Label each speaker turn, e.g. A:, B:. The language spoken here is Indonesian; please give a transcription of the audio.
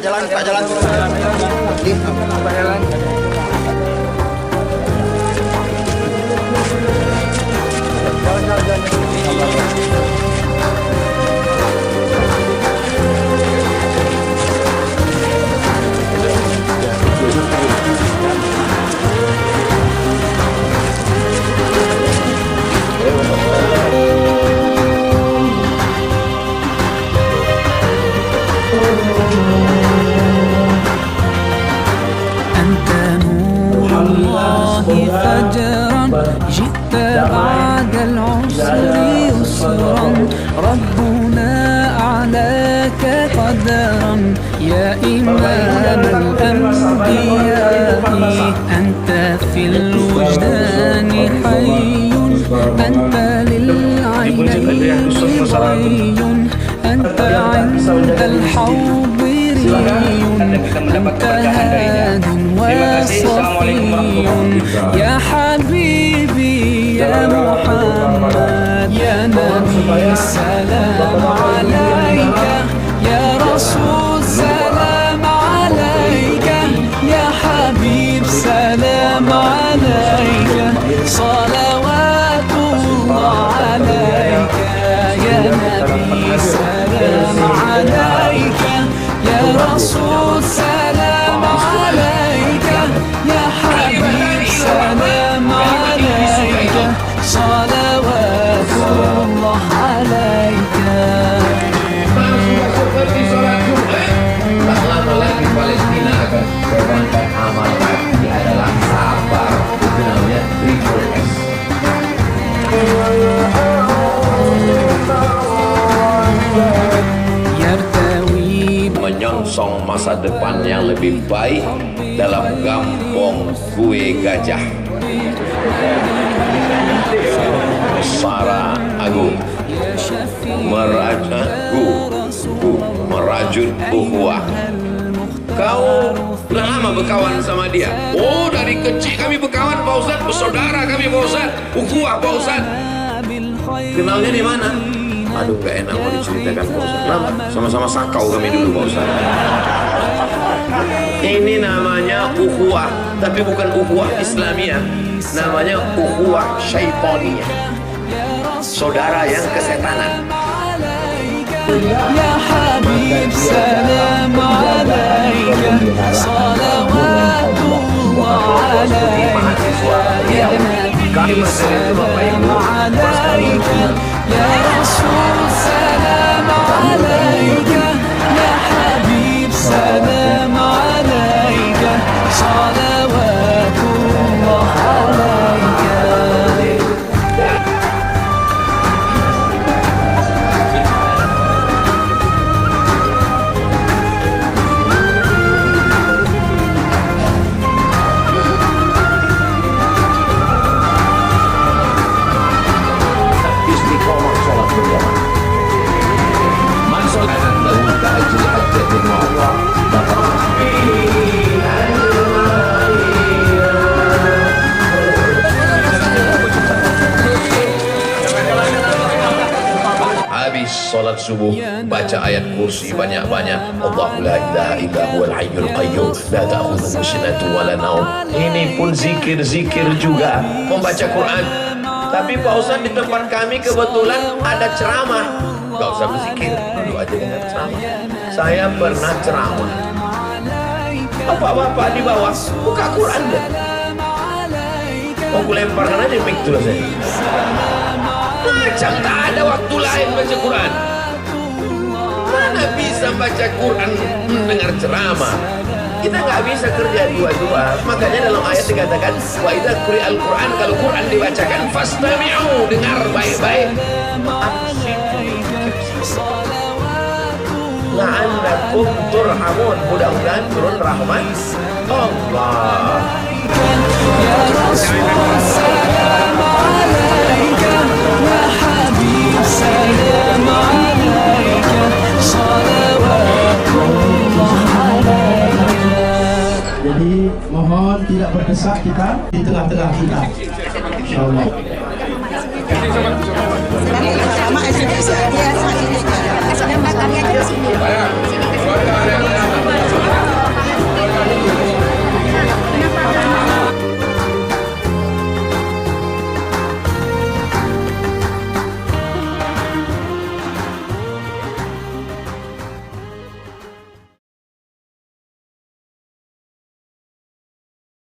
A: jalan, Pak jalan.
B: فجرا جئت بعد العسر يسرا ربنا أعلاك قدرا يا إمام الأنبياء أنت في الوجدان حي أنت للعينين ضي أنت عند الحوض أنت هاد وصفي يا حبيبي يا محمد يا نبي السلام عليك يا رسول سلام عليك يا حبيب سلام عليك صلوات الله عليك يا نبي سلام عليك يا رسول سلام عليك يا حبيب سلام عليك صلوات الله عليك.
C: Tak lama lagi Palestina akan korbankan amal hati adalah sabar, itu namanya triple S. Menyongsong masa depan yang lebih baik dalam kampung kue gajah. Sara Agung merajut ukhuwah. Kau udah lama berkawan sama dia? Oh, dari kecil kami berkawan Pak Ustadz, bersaudara kami Pak Ustadz, ukhuwah Pak Ustadz. Kenalnya di mana? Aduh, gak enak mau diceritakan Pak Ustadz. Lama, sama-sama sakau kami dulu Pak Ustadz. Ini namanya ukhuwah, tapi bukan ukhuwah Islamiyah. Namanya ukhuwah syaitaniyah, saudara yang kesetanan.
B: Ya Habib salam alaika salawatullah alaika ya Nabi salam alaika ya Rasul salam alaika ya Habib salam alaika salawatullah alaika.
C: Habis sholat subuh baca ayat kursi banyak-banyak. Allahu la ilaha illa huwal hayyul qayyum la ta'khudhuhu sinatun wa la naum. Ini pun zikir-zikir juga, membaca Quran. Tapi Pak Ustaz, di tempat kami kebetulan ada ceramah. Gak usah berzikir, dulu aja dengan ceramah. Saya pernah ceramah. Bapak-bapak di bawah buka Quran deh. Mau kulemparkan aja mic dulu saya. Macam tak ada waktu lain baca Quran. Mana bisa baca Quran mendengar ceramah? Kita nggak bisa kerja dua-dua. Makanya dalam ayat dikatakan wa idza quri'al Quran, kalau Quran dibacakan fastami'u, dengar baik-baik. La'allakum turhamun, mudah-mudahan turun rahmat Allah.
B: Ya Rasul salam alaika ya Habib salam alaika salawatullah alaika.
D: Jadi mohon tidak berdesak kita di tengah-tengah kita, insyaallah.
E: Sama